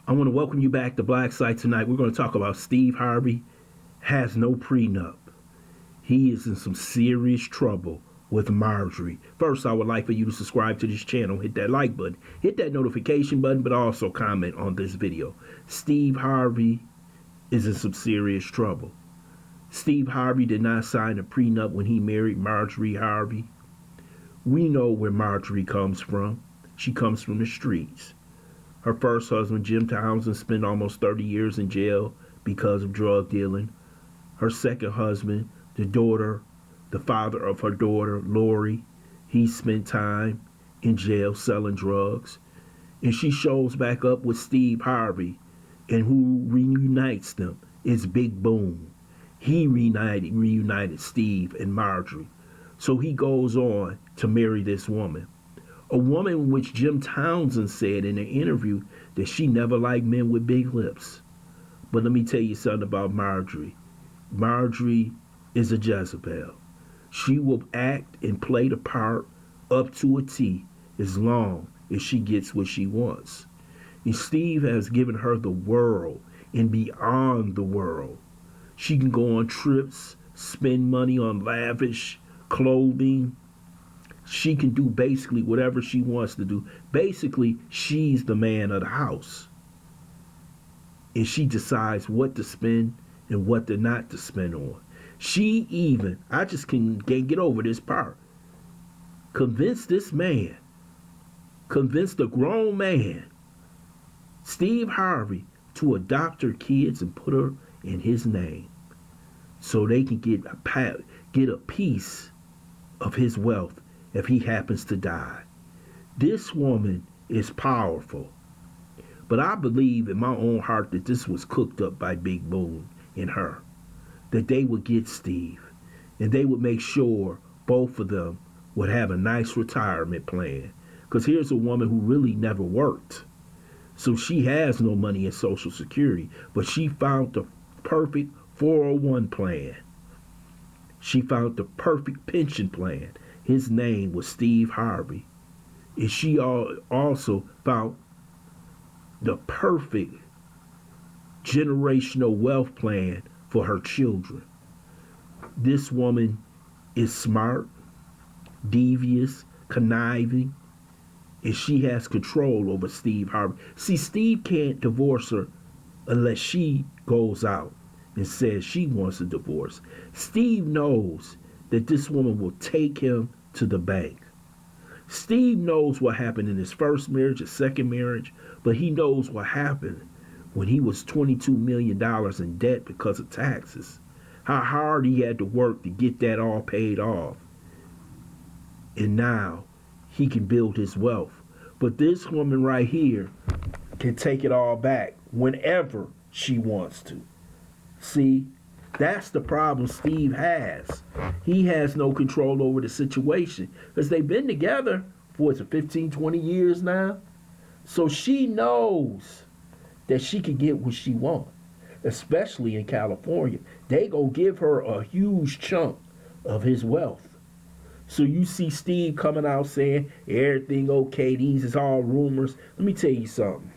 I want to welcome you back to BLACKSITE tonight. We're going to talk about Steve Harvey has no prenup. He is in some serious trouble with Marjorie. First, I would like for you to subscribe to this channel, hit that like button, hit that notification button, but also comment on this video. Steve Harvey is in some serious trouble. Steve Harvey did not sign a prenup when he married Marjorie Harvey. We know where Marjorie comes from. She comes from the streets. Her first husband, Jim Townsend, spent almost 30 years in jail because of drug dealing. Her second husband, the father of her daughter, Lori, he spent time in jail selling drugs. And she shows back up with Steve Harvey, and who reunites them is Big Boom. He reunited Steve and Marjorie. So he goes on to marry this woman. A woman which Jim Townsend said in an interview that she never liked men with big lips. But let me tell you something about Marjorie. Marjorie is a Jezebel. She will act and play the part up to a T as long as she gets what she wants. And Steve has given her the world and beyond the world. She can go on trips, spend money on lavish clothing. She can do basically whatever she wants to do. Basically, she's the man of the house. And she decides what to spend and what to not to spend on. She even, I just can't get over this part, convinced this man, convinced a grown man, Steve Harvey, to adopt her kids and put her in his name so they can get a piece of his wealth if he happens to die. This woman is powerful. But I believe in my own heart that this was cooked up by Big Boom and her. That they would get Steve. And they would make sure both of them would have a nice retirement plan. Because here's a woman who really never worked. So she has no money in Social Security. But she found the perfect 401 plan. She found the perfect pension plan. His name was Steve Harvey. And she also found the perfect generational wealth plan for her children. This woman is smart, devious, conniving, and she has control over Steve Harvey. See, Steve can't divorce her unless she goes out and says she wants a divorce. Steve knows that this woman will take him to the bank. Steve knows what happened in his first marriage, his second marriage, but he knows what happened when he was $22 million in debt because of taxes. How hard he had to work to get that all paid off. And now he can build his wealth. But this woman right here can take it all back whenever she wants to. See, that's the problem Steve has. He has no control over the situation because they've been together for 15, 20 years now. So she knows that she can get what she wants, especially in California. They gonna give her a huge chunk of his wealth. So you see Steve coming out saying everything okay, these is all rumors. Let me tell you something.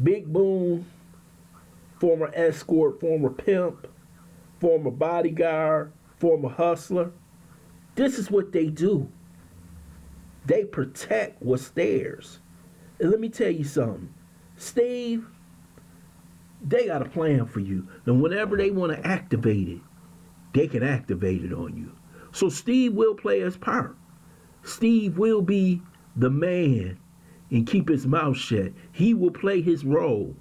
Big Boom, former escort, former pimp, former bodyguard, former hustler. This is what they do. They protect what's theirs. And let me tell you something. Steve, they got a plan for you. And whenever they want to activate it, they can activate it on you. So Steve will play his part. Steve will be the man and keep his mouth shut. He will play his role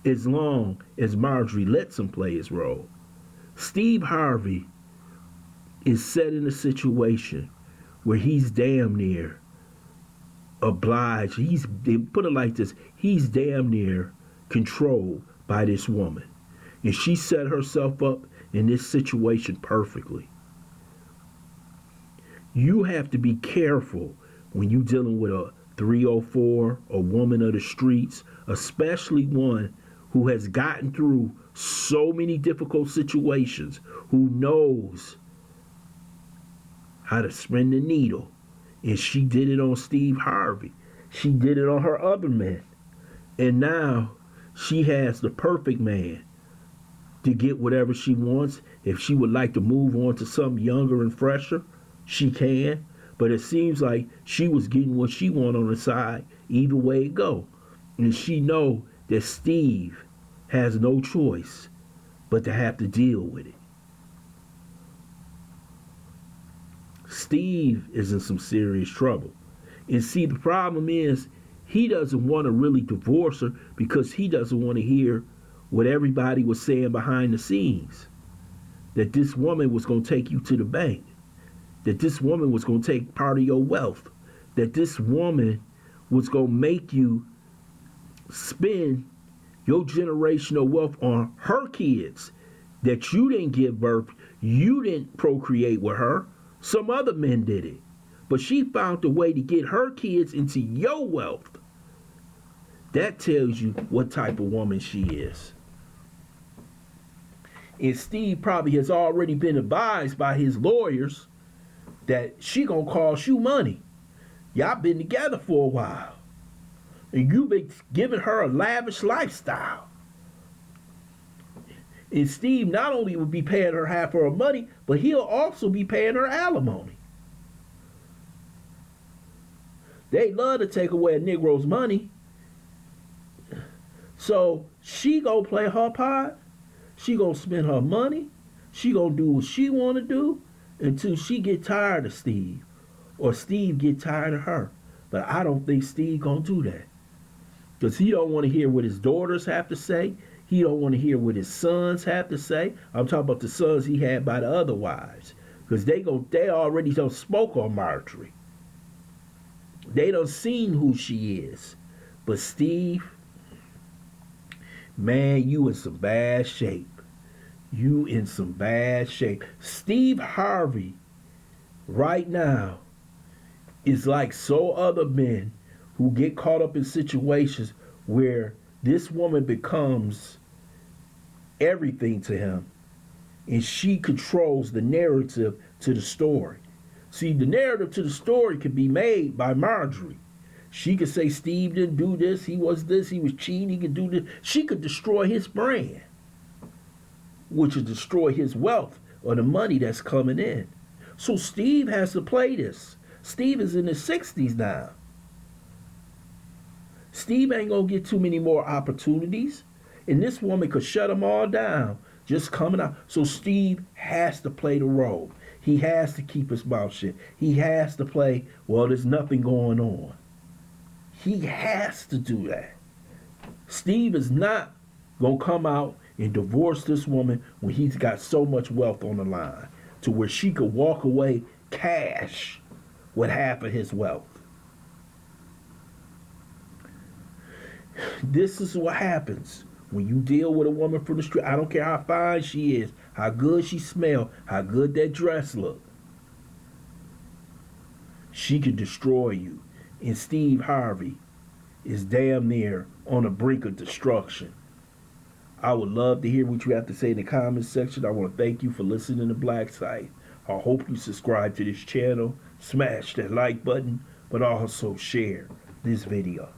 as long as Marjorie lets him play his role. Steve Harvey is set in a situation where he's damn near obliged. They put it like this, he's damn near controlled by this woman. And she set herself up in this situation perfectly. You have to be careful when you're dealing with a 304, a woman of the streets, especially one who has gotten through so many difficult situations, who knows how to spin the needle. And she did it on Steve Harvey. She did it on her other men. And now she has the perfect man to get whatever she wants. If she would like to move on to something younger and fresher, she can. But it seems like she was getting what she wanted on the side, either way it go. And she know that Steve has no choice but to have to deal with it. Steve is in some serious trouble. And see, the problem is he doesn't want to really divorce her because he doesn't want to hear what everybody was saying behind the scenes. That this woman was going to take you to the bank. That this woman was going to take part of your wealth. That this woman was going to make you spend your generational wealth on her kids. That you didn't give birth. You didn't procreate with her. Some other men did it. But she found a way to get her kids into your wealth. That tells you what type of woman she is. And Steve probably has already been advised by his lawyers that she gonna cost you money. Y'all been together for a while. And you've been giving her a lavish lifestyle. And Steve not only will be paying her half of her money, but he'll also be paying her alimony. They love to take away a Negro's money. So she gonna play her part. She gonna spend her money. She gonna do what she wanna do until she get tired of Steve. Or Steve get tired of her. But I don't think Steve gonna do that. Because he don't want to hear what his daughters have to say. He don't want to hear what his sons have to say. I'm talking about the sons he had by the other wives. Because they already done spoke on Marjorie. They done seen who she is. But Steve, man, you in some bad shape. You in some bad shape. Steve Harvey, right now, is like so other men who get caught up in situations where this woman becomes everything to him, and she controls the narrative to the story. See, the narrative to the story can be made by Marjorie. She could say Steve didn't do this, he was cheating, he could do this. She could destroy his brand, which would destroy his wealth or the money that's coming in. So Steve has to play this. Steve is in his 60s now. Steve ain't gonna get too many more opportunities. And this woman could shut them all down just coming out. So Steve has to play the role. He has to keep his mouth shut. He has to play, well, there's nothing going on. He has to do that. Steve is not gonna come out and divorce this woman when he's got so much wealth on the line to where she could walk away cash with half of his wealth. This is what happens when you deal with a woman from the street. I don't care how fine she is, how good she smells, how good that dress look. She can destroy you. And Steve Harvey is damn near on the brink of destruction. I would love to hear what you have to say in the comments section. I want to thank you for listening to BLACKSITE. I hope you subscribe to this channel, smash that like button, but also share this video.